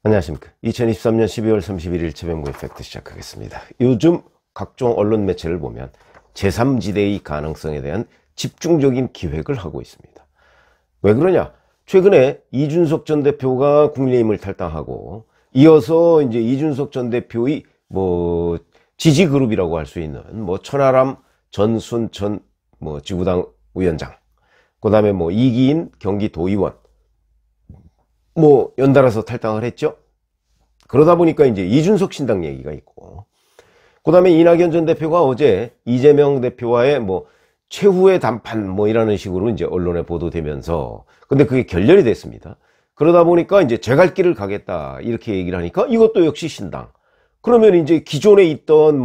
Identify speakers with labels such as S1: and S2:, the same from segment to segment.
S1: 안녕하십니까. 2023년 12월 31일 최병구의 팩트 시작하겠습니다. 요즘 각종 언론 매체를 보면 제3지대의 가능성에 대한 집중적인 기획을 하고 있습니다. 왜 그러냐? 최근에 이준석 전 대표가 국민의힘을 탈당하고 이어서 이제 이준석 전 대표의 지지 그룹이라고 할 수 있는 천하람 전순 전 지구당 위원장, 그다음에 이기인 경기도의원 연달아서 탈당을 했죠. 그러다 보니까 이제 이준석 신당 얘기가 있고, 그 다음에 이낙연 전 대표가 어제 이재명 대표와의 최후의 담판 이라는 식으로 이제 언론에 보도되면서, 근데 그게 결렬이 됐습니다. 그러다 보니까 이제 제 갈 길을 가겠다 이렇게 얘기를 하니까 이것도 역시 신당. 그러면 이제 기존에 있던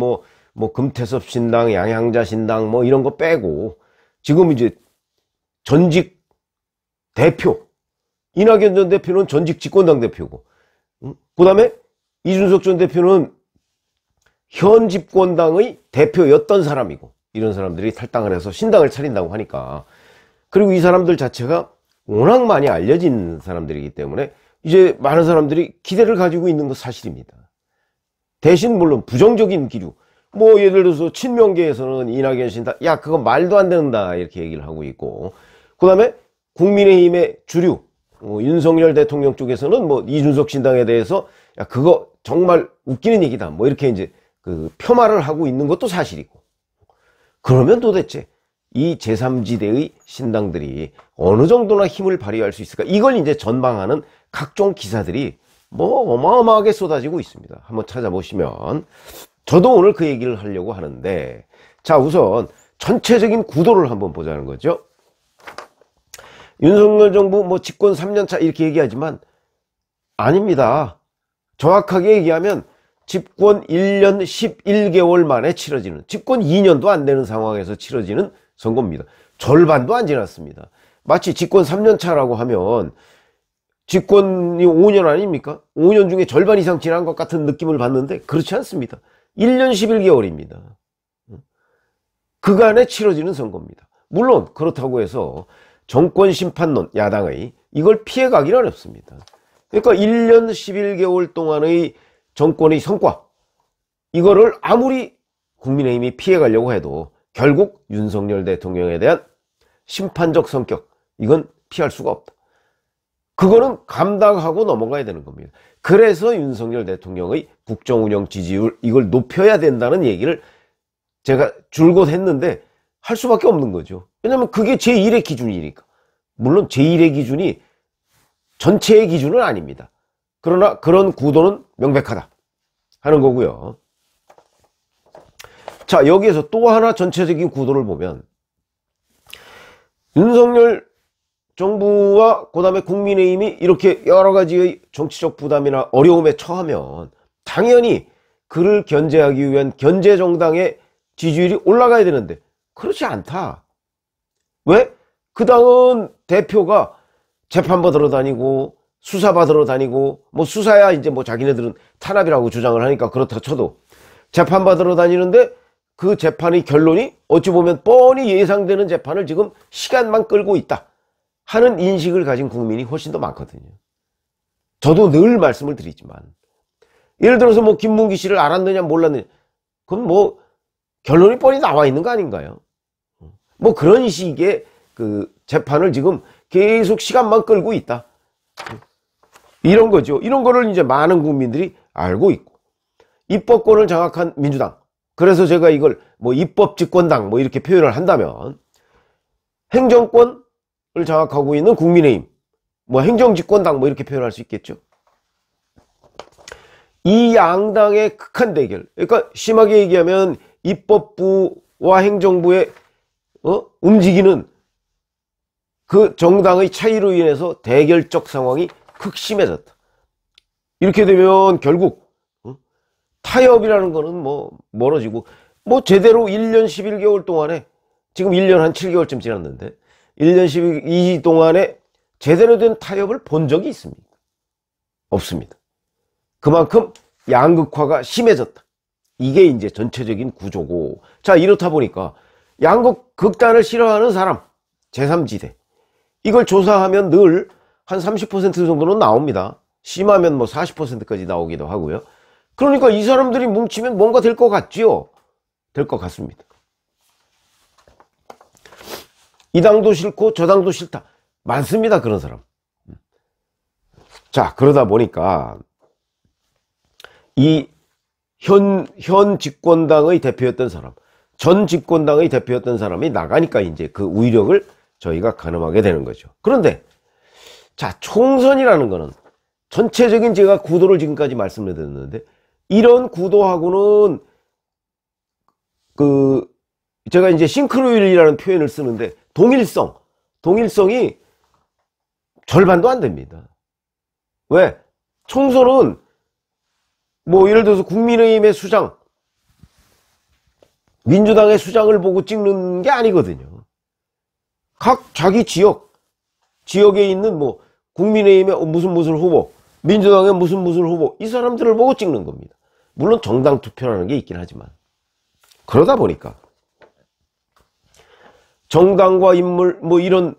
S1: 금태섭 신당, 양양자 신당 이런 거 빼고 지금 이제 전직 대표 이낙연 전 대표는 전직 집권당 대표고, 그 다음에 이준석 전 대표는 현 집권당의 대표였던 사람이고, 이런 사람들이 탈당을 해서 신당을 차린다고 하니까, 그리고 이 사람들 자체가 워낙 많이 알려진 사람들이기 때문에 이제 많은 사람들이 기대를 가지고 있는 건 사실입니다. 대신 물론 부정적인 기류, 예를 들어서 친명계에서는 이낙연 신당, 야 그건 말도 안 된다 이렇게 얘기를 하고 있고, 그 다음에 국민의힘의 주류 윤석열 대통령 쪽에서는 이준석 신당에 대해서 야 그거 정말 웃기는 얘기다 이렇게 이제 폄하를 하고 있는 것도 사실이고, 그러면 도대체 이 제3지대의 신당들이 어느 정도나 힘을 발휘할 수 있을까, 이걸 이제 전망하는 각종 기사들이 어마어마하게 쏟아지고 있습니다. 한번 찾아보시면, 저도 오늘 그 얘기를 하려고 하는데, 자 우선 전체적인 구도를 한번 보자는 거죠. 윤석열 정부 집권 3년차 이렇게 얘기하지만 아닙니다. 정확하게 얘기하면 집권 1년 11개월 만에 치러지는, 집권 2년도 안 되는 상황에서 치러지는 선거입니다. 절반도 안 지났습니다. 마치 집권 3년차라고 하면 집권이 5년 아닙니까? 5년 중에 절반 이상 지난 것 같은 느낌을 받는데 그렇지 않습니다. 1년 11개월입니다. 그간에 치러지는 선거입니다. 물론 그렇다고 해서 정권 심판론, 야당의 이걸 피해가기는 어렵습니다. 그러니까 1년 11개월 동안의 정권의 성과, 이거를 아무리 국민의힘이 피해가려고 해도 결국 윤석열 대통령에 대한 심판적 성격, 이건 피할 수가 없다. 그거는 감당하고 넘어가야 되는 겁니다. 그래서 윤석열 대통령의 국정운영 지지율, 이걸 높여야 된다는 얘기를 제가 줄곧 했는데 할 수밖에 없는 거죠. 왜냐면 그게 제1의 기준이니까. 물론 제1의 기준이 전체의 기준은 아닙니다. 그러나 그런 구도는 명백하다 하는 거고요. 자, 여기에서 또 하나 전체적인 구도를 보면, 윤석열 정부와 그 다음에 국민의힘이 이렇게 여러 가지의 정치적 부담이나 어려움에 처하면 당연히 그를 견제하기 위한 견제정당의 지지율이 올라가야 되는데 그렇지 않다. 왜? 그 당은 대표가 재판받으러 다니고 수사받으러 다니고, 수사야 이제 자기네들은 탄압이라고 주장을 하니까 그렇다 쳐도 재판받으러 다니는데 그 재판의 결론이 어찌 보면 뻔히 예상되는 재판을 지금 시간만 끌고 있다 하는 인식을 가진 국민이 훨씬 더 많거든요. 저도 늘 말씀을 드리지만, 예를 들어서 김문기 씨를 알았느냐 몰랐느냐, 그건 결론이 뻔히 나와 있는 거 아닌가요? 그런 식의 재판을 지금 계속 시간만 끌고 있다, 이런 거죠. 이런 거를 이제 많은 국민들이 알고 있고, 입법권을 장악한 민주당, 그래서 제가 이걸 입법집권당 이렇게 표현을 한다면, 행정권을 장악하고 있는 국민의힘, 행정집권당 이렇게 표현할 수 있겠죠. 이 양당의 극한 대결, 그러니까 심하게 얘기하면 입법부와 행정부의 움직이는 그 정당의 차이로 인해서 대결적 상황이 극심해졌다. 이렇게 되면 결국 타협이라는 거는 멀어지고, 제대로 1년 11개월 동안에, 지금 1년 한 7개월쯤 지났는데 1년 12 동안에 제대로 된 타협을 본 적이 있습니다? 없습니다. 그만큼 양극화가 심해졌다. 이게 이제 전체적인 구조고, 자 이렇다 보니까 극단을 싫어하는 사람, 제3지대, 이걸 조사하면 늘 한 30% 정도는 나옵니다. 심하면 뭐 40%까지 나오기도 하고요. 그러니까 이 사람들이 뭉치면 뭔가 될 것 같지요? 될 것 같습니다. 이 당도 싫고 저 당도 싫다. 많습니다, 그런 사람. 자, 그러다 보니까 이 현 집권당의 대표였던 사람, 전 집권당의 대표였던 사람이 나가니까 이제 그 위력을 저희가 가늠하게 되는 거죠. 그런데 자, 총선이라는 거는 전체적인 제가 구도를 지금까지 말씀을 드렸는데, 이런 구도하고는 제가 이제 싱크로율이라는 표현을 쓰는데, 동일성이 절반도 안 됩니다. 왜? 총선은 뭐 예를 들어서 국민의힘의 수장, 민주당의 수장을 보고 찍는 게 아니거든요. 각 자기 지역에 있는 뭐 국민의힘의 무슨 후보, 민주당의 무슨 후보, 이 사람들을 보고 찍는 겁니다. 물론 정당 투표라는 게 있긴 하지만. 그러다 보니까 정당과 인물 뭐 이런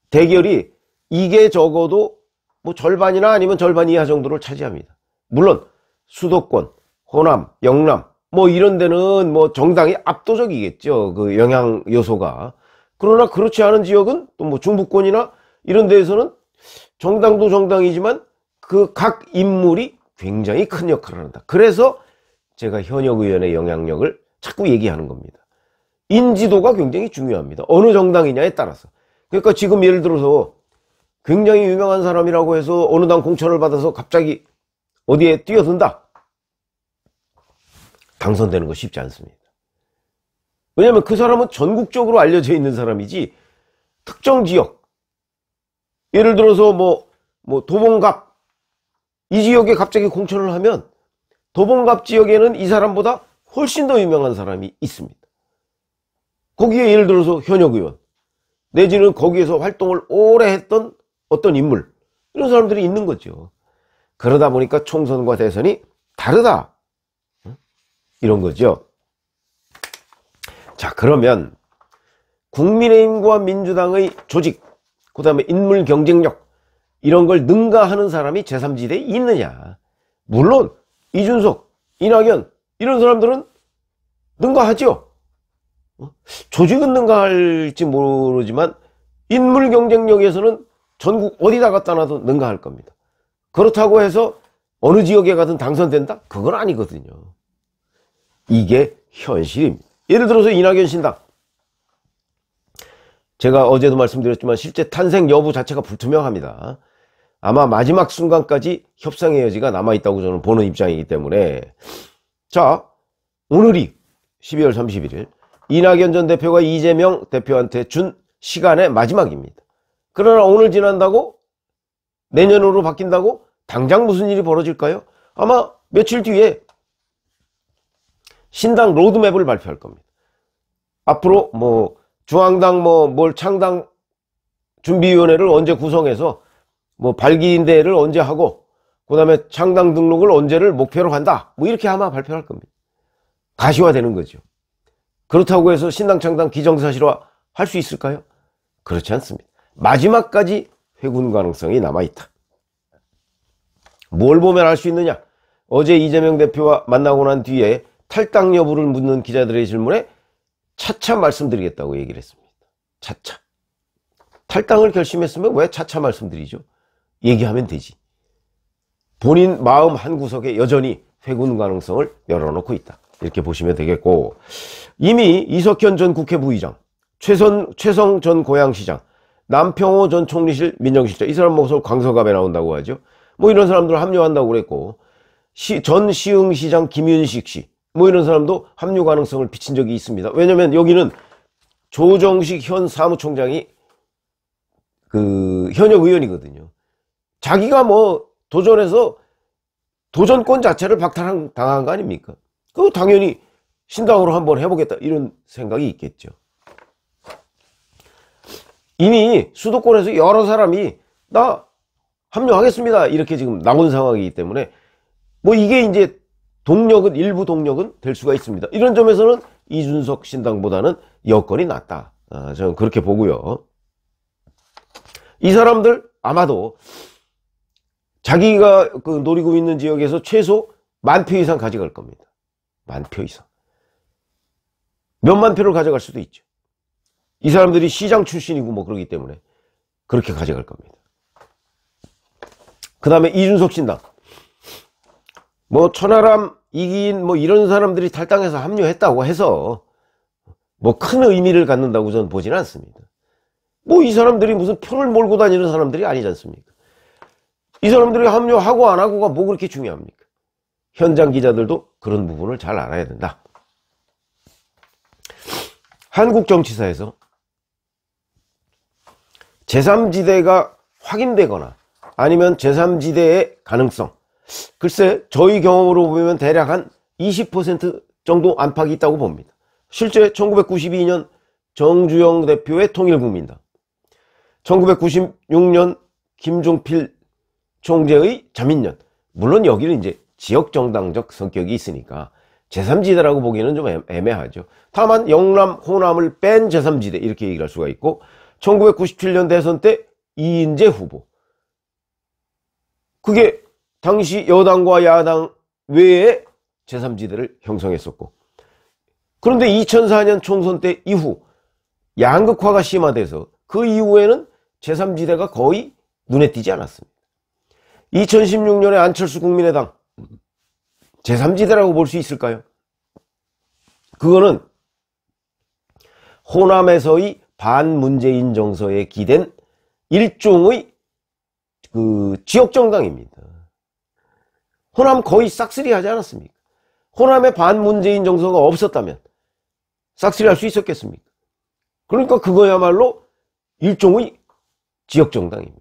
S1: 대결이 이게 적어도 뭐 절반이나 아니면 절반 이하 정도를 차지합니다. 물론 수도권, 호남, 영남 뭐 이런 데는 뭐 정당이 압도적이겠죠. 그 영향 요소가. 그러나 그렇지 않은 지역은 또 뭐 중부권이나 이런 데에서는 정당도 정당이지만 그 각 인물이 굉장히 큰 역할을 한다. 그래서 제가 현역 의원의 영향력을 자꾸 얘기하는 겁니다. 인지도가 굉장히 중요합니다. 어느 정당이냐에 따라서. 그러니까 지금 예를 들어서 굉장히 유명한 사람이라고 해서 어느 당 공천을 받아서 갑자기 어디에 뛰어든다. 당선되는 거 쉽지 않습니다. 왜냐하면 그 사람은 전국적으로 알려져 있는 사람이지, 특정 지역, 예를 들어서 뭐 도봉갑, 이 지역에 갑자기 공천을 하면 도봉갑 지역에는 이 사람보다 훨씬 더 유명한 사람이 있습니다. 거기에 예를 들어서 현역 의원, 내지는 거기에서 활동을 오래 했던 어떤 인물, 이런 사람들이 있는 거죠. 그러다 보니까 총선과 대선이 다르다, 이런 거죠. 자, 그러면 국민의힘과 민주당의 조직, 그 다음에 인물 경쟁력, 이런 걸 능가하는 사람이 제3지대에 있느냐. 물론 이준석, 이낙연 이런 사람들은 능가하죠. 조직은 능가할지 모르지만 인물 경쟁력에서는 전국 어디다 갖다 놔도 능가할 겁니다. 그렇다고 해서 어느 지역에 가든 당선된다? 그건 아니거든요. 이게 현실입니다. 예를 들어서 이낙연 신당, 제가 어제도 말씀드렸지만 실제 탄생 여부 자체가 불투명합니다. 아마 마지막 순간까지 협상의 여지가 남아있다고 저는 보는 입장이기 때문에, 자, 오늘이 12월 31일 이낙연 전 대표가 이재명 대표한테 준 시간의 마지막입니다. 그러나 오늘 지난다고 내년으로 바뀐다고 당장 무슨 일이 벌어질까요? 아마 며칠 뒤에 신당 로드맵을 발표할 겁니다. 앞으로 뭐 중앙당 뭘 창당 준비위원회를 언제 구성해서 뭐 발기인대회를 언제 하고, 그 다음에 창당 등록을 언제를 목표로 한다, 뭐 이렇게 아마 발표할 겁니다. 가시화되는 거죠. 그렇다고 해서 신당 창당 기정사실화 할 수 있을까요? 그렇지 않습니다. 마지막까지 회군 가능성이 남아있다. 뭘 보면 알 수 있느냐? 어제 이재명 대표와 만나고 난 뒤에 탈당 여부를 묻는 기자들의 질문에 차차 말씀드리겠다고 얘기를 했습니다. 차차. 탈당을 결심했으면 왜 차차 말씀드리죠? 얘기하면 되지. 본인 마음 한구석에 여전히 회군 가능성을 열어놓고 있다, 이렇게 보시면 되겠고, 이미 이석현 전 국회 부의장, 최성 전 고양시장, 남평호 전 총리실 민정실장, 이 사람 모습 광서갑에 나온다고 하죠. 뭐 이런 사람들 합류한다고 그랬고, 전 시흥시장 김윤식 씨, 뭐 이런 사람도 합류 가능성을 비친 적이 있습니다. 왜냐면 여기는 조정식 현 사무총장이 현역 의원이거든요. 자기가 뭐 도전해서 도전권 자체를 박탈당한 거 아닙니까? 그거 당연히 신당으로 한번 해보겠다, 이런 생각이 있겠죠. 이미 수도권에서 여러 사람이 나 합류하겠습니다, 이렇게 지금 나온 상황이기 때문에 뭐 이게 이제 일부 동력은 될 수가 있습니다. 이런 점에서는 이준석 신당보다는 여건이 낫다, 저는 그렇게 보고요. 이 사람들 아마도 자기가 그 노리고 있는 지역에서 최소 10,000표 이상 가져갈 겁니다. 10,000표 이상. 몇만 표를 가져갈 수도 있죠. 이 사람들이 시장 출신이고 뭐 그러기 때문에 그렇게 가져갈 겁니다. 그 다음에 이준석 신당. 뭐 천하람, 이기인 뭐 이런 사람들이 탈당해서 합류했다고 해서 뭐 큰 의미를 갖는다고 저는 보지는 않습니다. 뭐 이 사람들이 무슨 표를 몰고 다니는 사람들이 아니지 않습니까? 이 사람들이 합류하고 안 하고가 뭐 그렇게 중요합니까? 현장 기자들도 그런 부분을 잘 알아야 된다. 한국 정치사에서 제3지대가 확인되거나 아니면 제3지대의 가능성, 글쎄 저희 경험으로 보면 대략 한 20% 정도 안팎이 있다고 봅니다. 실제 1992년 정주영 대표의 통일국민당, 1996년 김종필 총재의 자민련, 물론 여기는 이제 지역정당적 성격이 있으니까 제3지대라고 보기에는 좀 애매하죠. 다만 영남, 호남을 뺀 제3지대 이렇게 얘기할 수가 있고, 1997년 대선 때 이인재 후보, 그게 당시 여당과 야당 외에 제3지대를 형성했었고, 그런데 2004년 총선 때 이후 양극화가 심화돼서 그 이후에는 제3지대가 거의 눈에 띄지 않았습니다. 2016년에 안철수 국민의당 제3지대라고 볼 수 있을까요? 그거는 호남에서의 반문재인 정서에 기댄 일종의 그 지역정당입니다. 호남 거의 싹쓸이 하지 않았습니까? 호남에 반문재인 정서가 없었다면 싹쓸이 할 수 있었겠습니까? 그러니까 그거야말로 일종의 지역정당입니다.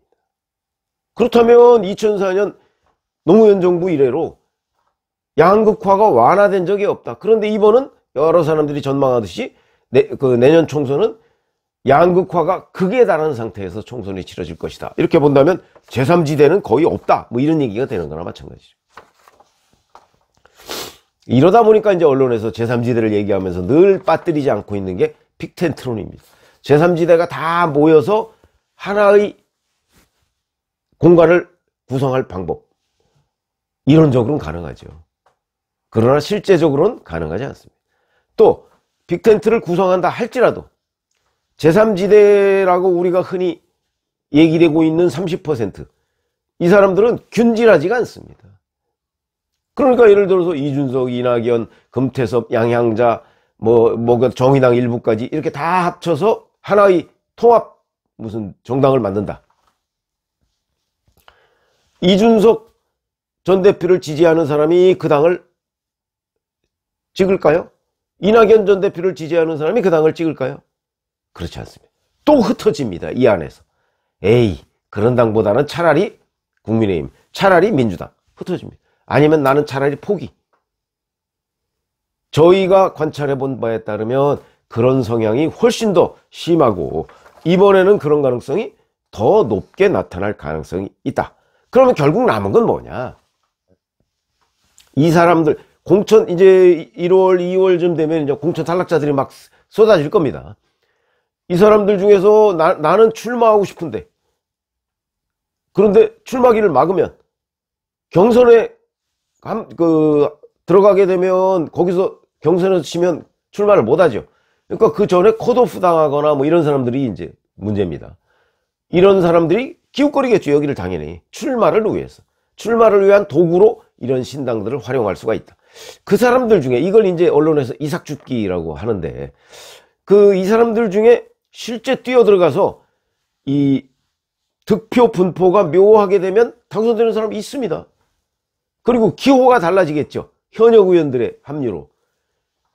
S1: 그렇다면 2004년 노무현 정부 이래로 양극화가 완화된 적이 없다. 그런데 이번은 여러 사람들이 전망하듯이 내년 총선은 양극화가 극에 달하는 상태에서 총선이 치러질 것이다. 이렇게 본다면 제3지대는 거의 없다. 뭐 이런 얘기가 되는 거나 마찬가지죠. 이러다 보니까 이제 언론에서 제3지대를 얘기하면서 늘 빠뜨리지 않고 있는 게 빅텐트론입니다. 제3지대가 다 모여서 하나의 공간을 구성할 방법. 이론적으로는 가능하죠. 그러나 실제적으로는 가능하지 않습니다. 또 빅텐트를 구성한다 할지라도 제3지대라고 우리가 흔히 얘기되고 있는 30%, 이 사람들은 균질하지가 않습니다. 그러니까 예를 들어서 이준석, 이낙연, 금태섭, 양향자, 정의당 일부까지 이렇게 다 합쳐서 하나의 통합 무슨 정당을 만든다. 이준석 전 대표를 지지하는 사람이 그 당을 찍을까요? 이낙연 전 대표를 지지하는 사람이 그 당을 찍을까요? 그렇지 않습니다. 또 흩어집니다. 이 안에서. 에이, 그런 당보다는 차라리 국민의힘, 차라리 민주당 흩어집니다. 아니면 나는 차라리 포기. 저희가 관찰해 본 바에 따르면 그런 성향이 훨씬 더 심하고 이번에는 그런 가능성이 더 높게 나타날 가능성이 있다. 그러면 결국 남은 건 뭐냐? 이 사람들 공천 이제 1월, 2월쯤 되면 이제 공천 탈락자들이 막 쏟아질 겁니다. 이 사람들 중에서 나는 출마하고 싶은데, 그런데 출마기를 막으면 경선에 들어가게 되면 거기서 경선에서 치면 출마를 못하죠. 그러니까 그 전에 컷오프 당하거나 뭐 이런 사람들이 이제 문제입니다. 이런 사람들이 기웃거리겠죠. 여기를 당연히 출마를 위해서, 출마를 위한 도구로 이런 신당들을 활용할 수가 있다. 그 사람들 중에 이걸 이제 언론에서 이삭죽기라고 하는데, 이 사람들 중에 실제 뛰어들어가서 이 득표 분포가 묘하게 되면 당선되는 사람이 있습니다. 그리고 기호가 달라지겠죠. 현역 의원들의 합류로.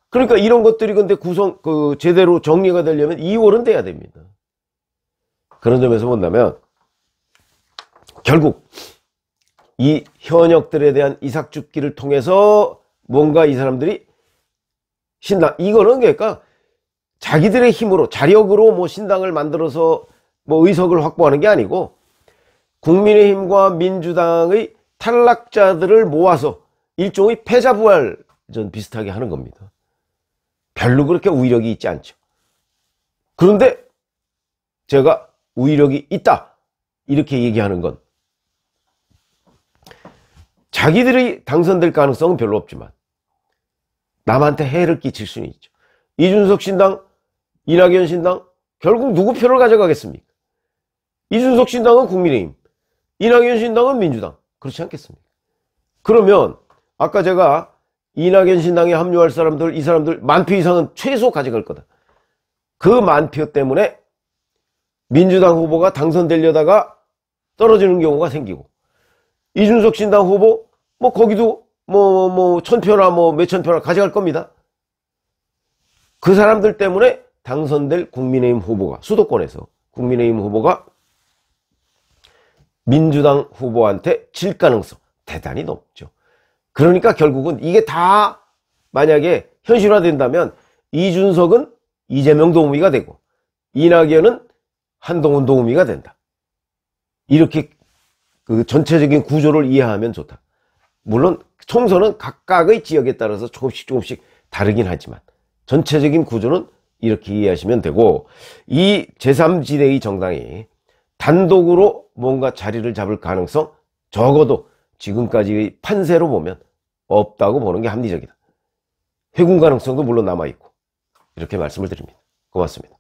S1: 그러니까 이런 것들이 근데 제대로 정리가 되려면 2월은 돼야 됩니다. 그런 점에서 본다면 결국 이 현역들에 대한 이삭죽기를 통해서 뭔가 이 사람들이 이거는 그러니까 자기들의 힘으로, 자력으로 뭐 신당을 만들어서 뭐 의석을 확보하는 게 아니고 국민의힘과 민주당의 탈락자들을 모아서 일종의 패자부활전 비슷하게 하는 겁니다. 별로 그렇게 우위력이 있지 않죠. 그런데 제가 우위력이 있다 이렇게 얘기하는 건 자기들이 당선될 가능성은 별로 없지만 남한테 해를 끼칠 수는 있죠. 이준석 신당, 이낙연 신당 결국 누구 표를 가져가겠습니까? 이준석 신당은 국민의힘, 이낙연 신당은 민주당. 그렇지 않겠습니까? 그러면 아까 제가 이낙연 신당에 합류할 사람들, 이 사람들 10,000표 이상은 최소 가져갈 거다. 그 10,000표 때문에 민주당 후보가 당선되려다가 떨어지는 경우가 생기고, 이준석 신당 후보 뭐 거기도 1,000표나 몇천 표나 가져갈 겁니다. 그 사람들 때문에 당선될 국민의힘 후보가, 수도권에서 국민의힘 후보가 민주당 후보한테 질 가능성 대단히 높죠. 그러니까 결국은 이게 다 만약에 현실화된다면 이준석은 이재명 도우미가 되고 이낙연은 한동훈 도우미가 된다. 이렇게 그 전체적인 구조를 이해하면 좋다. 물론 총선은 각각의 지역에 따라서 조금씩 다르긴 하지만 전체적인 구조는 이렇게 이해하시면 되고, 이 제3지대의 정당이 단독으로 뭔가 자리를 잡을 가능성 적어도 지금까지의 판세로 보면 없다고 보는 게 합리적이다. 회군 가능성도 물론 남아있고, 이렇게 말씀을 드립니다. 고맙습니다.